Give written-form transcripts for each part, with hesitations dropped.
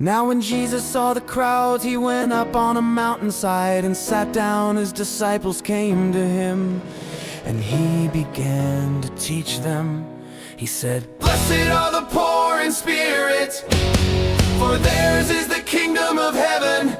Now when Jesus saw the crowds, he went up on a mountainside and sat down. His disciples came to him, and he began to teach them. He said, "Blessed are the poor in spirit, for theirs is the kingdom of heaven.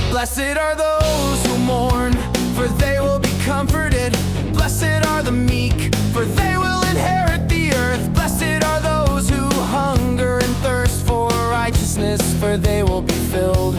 Blessed are those who mourn, for they will be comforted. Blessed are the meek, for they will inherit the earth. Blessed are those who hunger and thirst for righteousness, for they will be filled.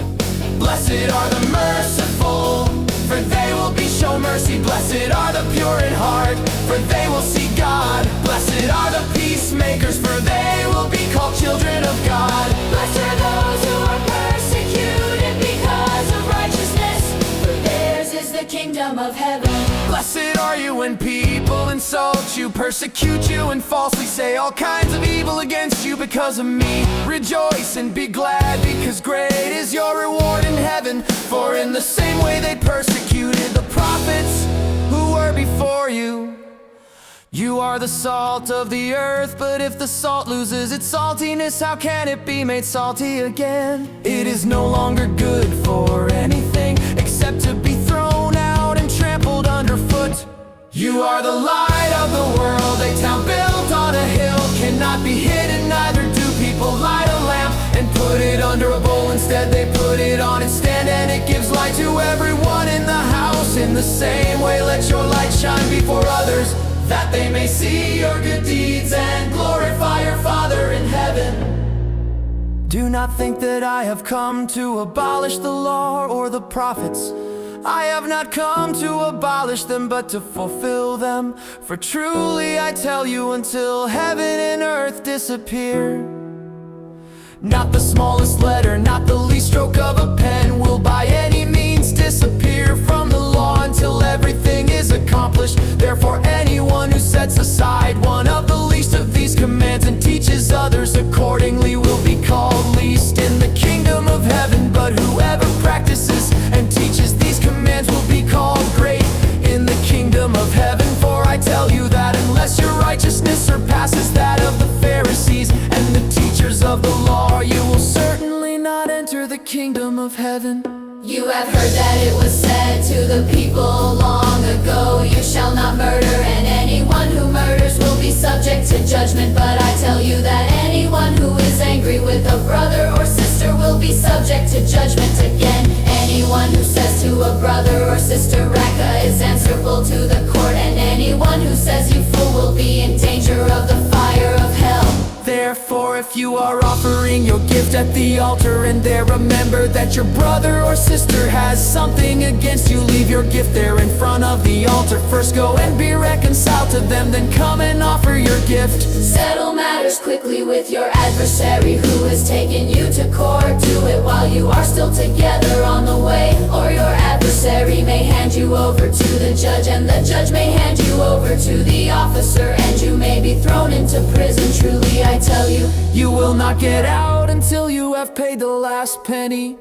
Blessed are the merciful, for they will be shown mercy. Blessed are the pure in heart, for they will see God. Blessed are the peacemakers, for they will be called children of God. Blessed are those who are persecuted because of righteousness, for theirs is the kingdom of heaven. Blessed are you when people insult you, persecute you, and falsely say all kinds of evil against you because of me. Rejoice and be glad, because great is your reward in heaven. For in the same way they persecuted the prophets who were before you. You are the salt of the earth, but if the salt loses its saltiness, how can it be made salty again? It is no longer good for anything except to be thrown out and trampled underfoot. You are the light of the world. A town built on a hill cannot be hidden, neither do people light a lamp and put it under a bowl. Instead they put it on its stand, and it gives light to everyone in the house. In the same way, let your light shine before others, that they may see your good deeds and glorify your Father in heaven. Do not think that I have come to abolish the law or the prophets. I have not come to abolish them, but to fulfill them. For truly I tell you, until heaven and earth disappear, not the smallest letter, not the least stroke of a pen will by any means disappear from the law until everything is accomplished. Therefore anyone who sets aside one of the least of these commands and teaches others accordingly will be called least in the kingdom of heaven. But whoever practices and teaches these commands will be called great in the kingdom of heaven. For I tell you that unless your righteousness surpasses that of the Pharisees and the teachers of the law, you will certainly not enter the kingdom of heaven. You have heard that it was said to the people long ago, you shall not murder, and anyone who murders will be subject to judgment. But I tell you that anyone who is angry with a brother or sister will be subject to judgment again. Anyone who says to a brother or sister Raka is answerable to the court, and anyone who says you fool will be in danger of the fire of hell. Therefore, if you are offering your gift at the altar and there remember that your brother or sister has something against you, leave your gift there in front of the altar. First go and be reconciled to them, then come and offer your gift. Settle matters quickly with your adversary who has taken you to court. Do it while you are still together on the way, or your adversary may hand you over to the judge, and the judge may hand you over to the officer, and you may be thrown into prison. Truly I tell you, you will not get out until you have paid the last penny.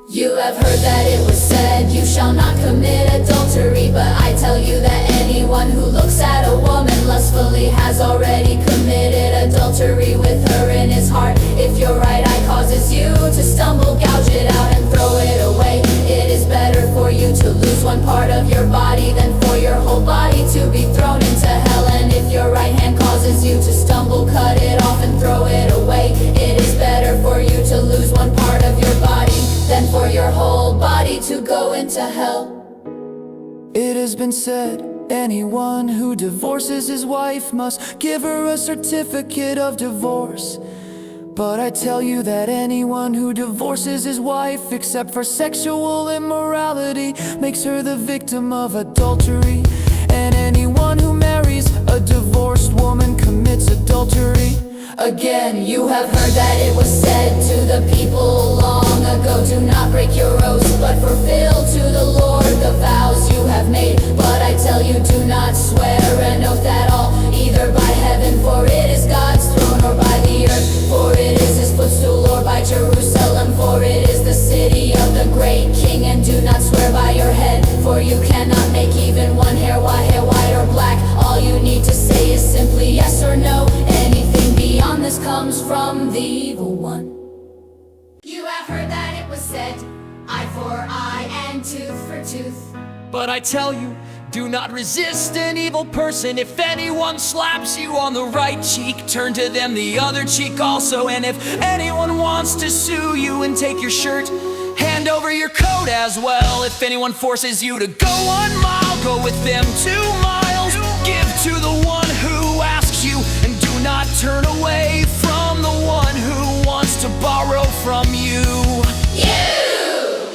You have heard that it was said, you shall not commit adultery. But I tell you that anyone who looks at a woman lustfully has already committed adultery with her in his heart. If your right eye causes you to stumble, gouge it out and throw it away. It is better for you to lose one part of your body than for your whole body to be thrown into hell. And if your right hand causes you to stumble, cut it off and throw it away. It is better for you to lose one part of your body than for your whole body to go into hell. It has been said, anyone who divorces his wife must give her a certificate of divorce. But I tell you that anyone who divorces his wife except for sexual immorality makes her the victim of adultery. And anyone who marries a divorced woman commits adultery. Again, you have heard that it was said to the people long ago, do not break your oaths, but fulfill to the Lord the vows you have made. But I tell you, do not swear an oath at all, either by heaven, for it is God's throne, or by the earth, for it is his footstool, or by Jerusalem, for it is the city of the great King. And do not swear by your head, for you cannot make even one hair white or black. All you need to say is simply yes or no. Anything beyond this comes from the evil one. said, eye for eye and tooth for tooth. But I tell you, do not resist an evil person. If anyone slaps you on the right cheek, turn to them the other cheek also. And if anyone wants to sue you and take your shirt, hand over your coat as well. If anyone forces you to go 1 mile, go with them 2 miles. Give to the one who asks you, and do not turn away from the one who wants to borrow from you.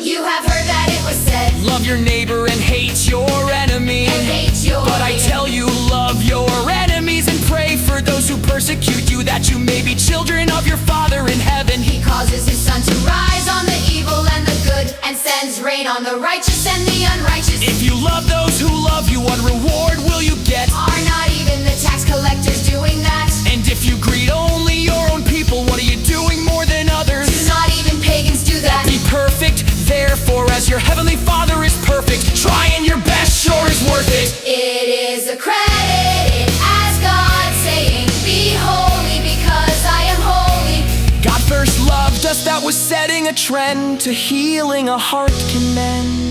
You have heard that it was said, Love your neighbor and hate your enemy. and hate your But I tell you, love your enemies and pray for those who persecute you, that you may be children of your Father in heaven. He causes his sun to rise on the evil and the good, and sends rain on the righteous and the unrighteous. If you love those who love you, what reward will you get? Are not even the tax collectors doing that? And if you greet only your own people, what are you doing more than others? Do not even pagans do that? Be perfect, therefore, as your heavenly Father is perfect. Trying your best sure is worth it. It is accredited as God saying, be holy because I am holy. God first loved us, that was setting a trend to healing a heart can mend.